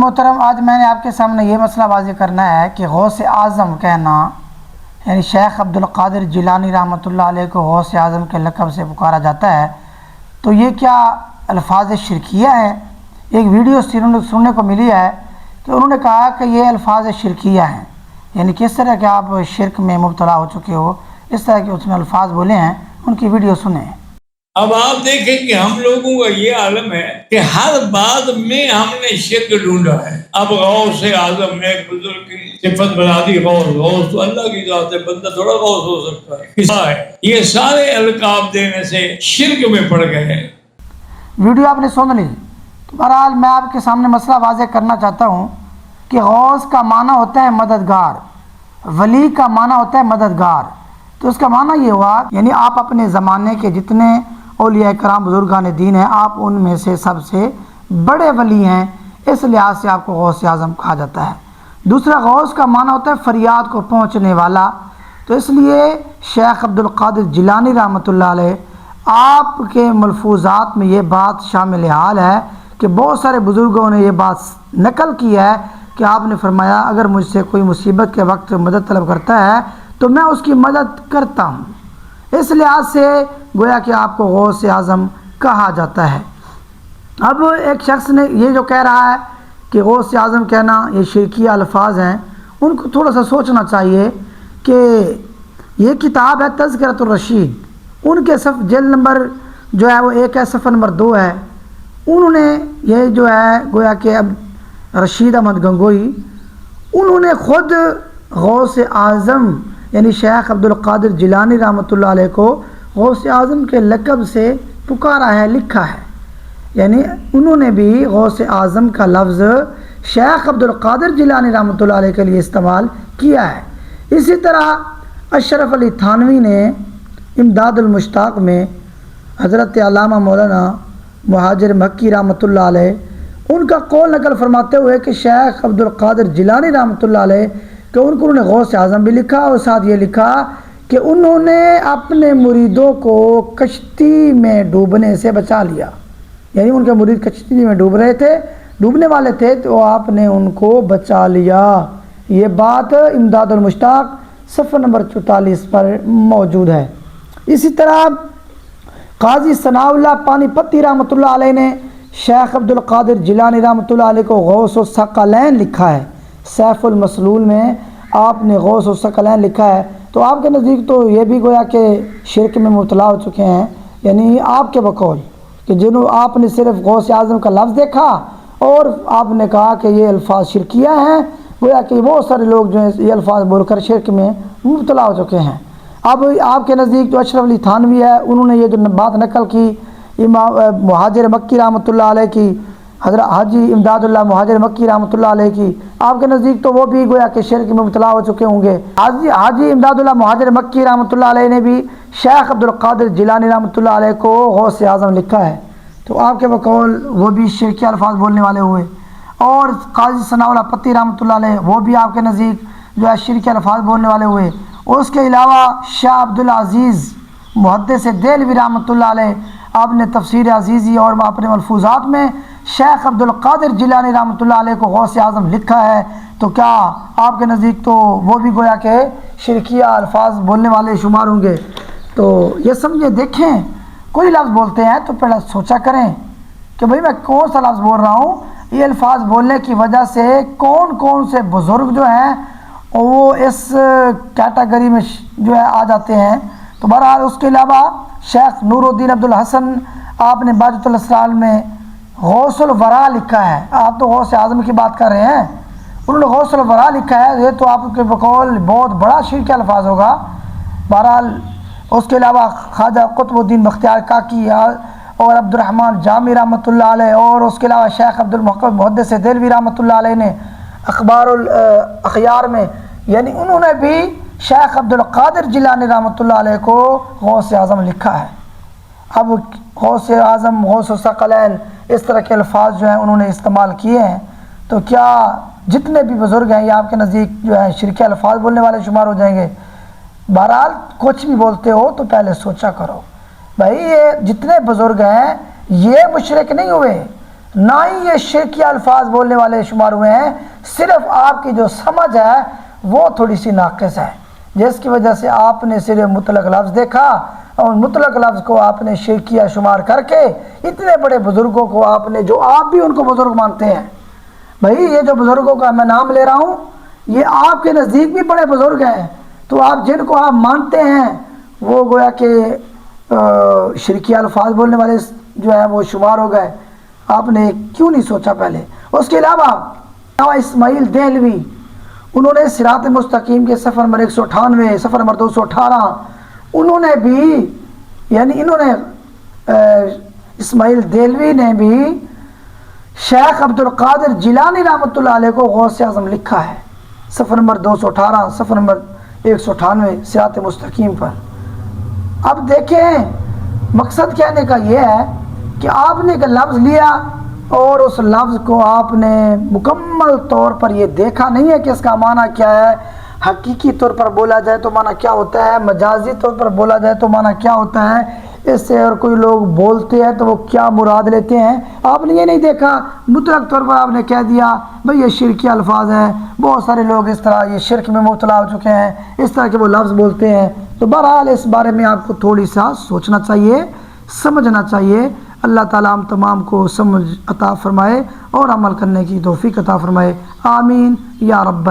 محترم، آج میں نے آپ کے سامنے یہ مسئلہ واضح کرنا ہے کہ غوث اعظم کہنا، یعنی شیخ عبدالقادر جیلانی رحمۃ اللہ علیہ کو غوث اعظم کے لقب سے پکارا جاتا ہے، تو یہ کیا الفاظ شرکیہ ہے؟ ایک ویڈیو سننے کو ملی ہے کہ انہوں نے کہا کہ یہ الفاظ شرکیہ ہیں، یعنی کس طرح کہ آپ شرک میں مبتلا ہو چکے ہو، اس طرح کے اس میں الفاظ بولے ہیں، ان کی ویڈیو سنیں۔ اب آپ دیکھیں کہ ہم لوگوں کا یہ عالم ہے کہ ہر بات میں ہم نے شرک ڈھونڈا ہے۔ اب غوث اعظم نے ایک بزرگ کی صفت بنا دی، غوث تو اللہ کی ذات ہے، بندہ تھوڑا غوث ہو سکتا ہے۔ یہ سارے القاب دینے سے شرک میں پڑ گئے ہیں۔ ویڈیو آپ نے سن لی، تو بہرحال میں آپ کے سامنے مسئلہ واضح کرنا چاہتا ہوں کہ غوث کا معنی ہوتا ہے مددگار، ولی کا معنی ہوتا ہے مددگار۔ تو اس کا معنی یہ ہوا، یعنی آپ اپنے زمانے کے جتنے اولیاء کرام بزرگان دین ہیں، آپ ان میں سے سب سے بڑے ولی ہیں، اس لحاظ سے آپ کو غوث اعظم کہا جاتا ہے۔ دوسرا، غوث کا معنی ہوتا ہے فریاد کو پہنچنے والا، تو اس لیے شیخ عبدالقادر جیلانی رحمۃ اللہ علیہ آپ کے ملفوظات میں یہ بات شامل حال ہے کہ بہت سارے بزرگوں نے یہ بات نقل کی ہے کہ آپ نے فرمایا اگر مجھ سے کوئی مصیبت کے وقت مدد طلب کرتا ہے تو میں اس کی مدد کرتا ہوں۔ اس لحاظ سے گویا کہ آپ کو غوث اعظم کہا جاتا ہے۔ اب ایک شخص نے یہ جو کہہ رہا ہے کہ غوث اعظم کہنا یہ شرکیہ الفاظ ہیں، ان کو تھوڑا سا سوچنا چاہیے کہ یہ کتاب ہے تذکرۃ الرشید، ان کے جلد نمبر جو ہے وہ 1 ہے، صفحہ نمبر 2 ہے۔ انہوں نے یہ جو ہے گویا کہ اب رشید احمد گنگوئی، انہوں نے خود غوث اعظم یعنی شیخ عبدالقادر جیلانی رحمۃ اللہ علیہ کو غوث اعظم کے لقب سے پکارا ہے، لکھا ہے، یعنی انہوں نے بھی غوث اعظم کا لفظ شیخ عبدالقادر جیلانی رحمۃ اللہ علیہ کے لیے استعمال کیا ہے۔ اسی طرح اشرف علی تھانوی نے امداد المشتاق میں حضرت علامہ مولانا مہاجر مکی رحمۃ اللہ علیہ ان کا قول نقل فرماتے ہوئے کہ شیخ عبدالقادر جیلانی رحمۃ اللہ علیہ کہ ان کو انہوں نے غوث اعظم بھی لکھا، اور ساتھ یہ لکھا کہ انہوں نے اپنے مریدوں کو کشتی میں ڈوبنے سے بچا لیا، یعنی ان کے مرید کشتی میں ڈوب رہے تھے، ڈوبنے والے تھے، تو آپ نے ان کو بچا لیا۔ یہ بات امداد المشتاق صفحہ نمبر 44 پر موجود ہے۔ اسی طرح قاضی ثناء اللہ پانی پتی رحمۃ اللہ علیہ نے شیخ عبدالقادر جیلانی رحمۃ اللہ علیہ کو غوث الثقلین لکھا ہے۔ سیف المسلول میں آپ نے غوث الثقلین لکھا ہے، تو آپ کے نزدیک تو یہ بھی گویا کہ شرک میں مبتلا ہو چکے ہیں، یعنی آپ کے بقول کہ جنہوں آپ نے صرف غوث اعظم کا لفظ دیکھا اور آپ نے کہا کہ یہ الفاظ شرکیہ ہیں، گویا کہ بہت سارے لوگ جو ہیں یہ الفاظ بول کر شرک میں مبتلا ہو چکے ہیں۔ اب آپ کے نزدیک جو اشرف علی تھانوی ہے، انہوں نے یہ جو بات نقل کی امام مہاجر مکی رحمۃ اللہ علیہ کی، حضرت حاجی امداد اللہ مہاجر مکی رحمۃ اللہ علیہ کی، آپ کے نزدیک تو وہ بھی گویا کہ شرک میں مبتلا ہو چکے ہوں گے۔ حاجی امداد اللہ مہاجر مکی رحمۃ اللہ علیہ نے بھی شیخ عبدالقادر جیلانی رحمۃ اللہ علیہ کو غوث اعظم لکھا ہے، تو آپ کے بقول وہ بھی شرکیہ الفاظ بولنے والے ہوئے۔ اور قاضی ثناء اللہ پتی رحمۃ اللہ علیہ وہ بھی آپ کے نزدیک جو ہے شرکیہ الفاظ بولنے والے ہوئے۔ اور اس کے علاوہ شاہ عبدالعزیز محدث دہلوی رحمۃ اللہ علیہ، آپ نے تفسیر عزیزی اور اپنے ملفوظات میں شیخ عبدالقادر جیلانی رحمۃ اللہ علیہ کو غوث اعظم لکھا ہے، تو کیا آپ کے نزدیک تو وہ بھی گویا کہ شرکیہ الفاظ بولنے والے شمار ہوں گے؟ تو یہ سمجھے، دیکھیں کوئی لفظ بولتے ہیں تو پہلے سوچا کریں کہ بھئی میں کون سا لفظ بول رہا ہوں، یہ الفاظ بولنے کی وجہ سے کون کون سے بزرگ جو ہیں وہ اس کیٹیگری میں جو ہے آ جاتے ہیں۔ تو بہرحال اس کے علاوہ شیخ نور الدین عبدالحسن، آپ نے باجۃ الاسرار میں غوث الورا لکھا ہے، آپ تو غوث اعظم کی بات کر رہے ہیں، انہوں نے غوث الورا لکھا ہے، یہ تو آپ کے بقول بہت بڑا شرک الفاظ ہوگا۔ بہرحال اس کے علاوہ خواجہ قطب الدین بختیار کاکی اور عبد الرحمن جامی رحمۃ اللہ علیہ، اور اس کے علاوہ شیخ عبدالمحقق محدث دہلوی رحمۃ اللہ علیہ نے اخبار الاخیار میں، یعنی انہوں نے بھی شیخ عبدالقادر جیلانی رحمۃ اللہ علیہ کو غوث اعظم لکھا ہے۔ اب غوث اعظم، غوث الثقلین، اس طرح کے الفاظ جو ہیں انہوں نے استعمال کیے ہیں، تو کیا جتنے بھی بزرگ ہیں یہ آپ کے نزدیک جو ہے شرکیہ الفاظ بولنے والے شمار ہو جائیں گے؟ بہرحال کچھ بھی بولتے ہو تو پہلے سوچا کرو، بھائی یہ جتنے بزرگ ہیں یہ مشرک نہیں ہوئے، نہ ہی یہ شرکی الفاظ بولنے والے شمار ہوئے ہیں، صرف آپ کی جو سمجھ ہے وہ تھوڑی سی ناقص ہے، جس کی وجہ سے آپ نے صرف مطلق لفظ دیکھا اور مطلق لفظ کو آپ نے شرکیہ شمار کر کے اتنے بڑے بزرگوں کو آپ نے، جو آپ بھی ان کو بزرگ مانتے ہیں، بھائی یہ جو بزرگوں کا میں نام لے رہا ہوں یہ آپ کے نزدیک بھی بڑے بزرگ ہیں، تو آپ جن کو آپ مانتے ہیں وہ گویا کہ شرکیہ الفاظ بولنے والے جو ہے وہ شمار ہو گئے، آپ نے کیوں نہیں سوچا پہلے؟ اس کے علاوہ اسماعیل دہلوی، انہوں نے صراط مستقیم کے صفحہ نمبر 198 صفحہ نمبر 218 انہوں نے بھی، یعنی انہوں نے اسماعیل دہلوی نے بھی شیخ عبد القادر جیلانی رحمۃ اللہ علیہ کو غوث اعظم لکھا ہے، صفحہ نمبر 218 صفحہ نمبر 198 صراط مستقیم پر۔ اب دیکھیں مقصد کہنے کا یہ ہے کہ آپ نے ایک لفظ لیا اور اس لفظ کو آپ نے مکمل طور پر یہ دیکھا نہیں ہے کہ اس کا معنی کیا ہے، حقیقی طور پر بولا جائے تو معنی کیا ہوتا ہے، مجازی طور پر بولا جائے تو معنی کیا ہوتا ہے، اس سے اور کوئی لوگ بولتے ہیں تو وہ کیا مراد لیتے ہیں، آپ نے یہ نہیں دیکھا، مطلق طور پر آپ نے کہہ دیا بھئی یہ شرکی الفاظ ہیں، بہت سارے لوگ اس طرح یہ شرک میں مبتلا ہو چکے ہیں، اس طرح کے وہ لفظ بولتے ہیں۔ تو بہرحال اس بارے میں آپ کو تھوڑی سا سوچنا چاہیے، سمجھنا چاہیے۔ اللہ تعالیٰ ہم تمام کو سمجھ عطا فرمائے اور عمل کرنے کی توفیق عطا فرمائے، آمین یا رب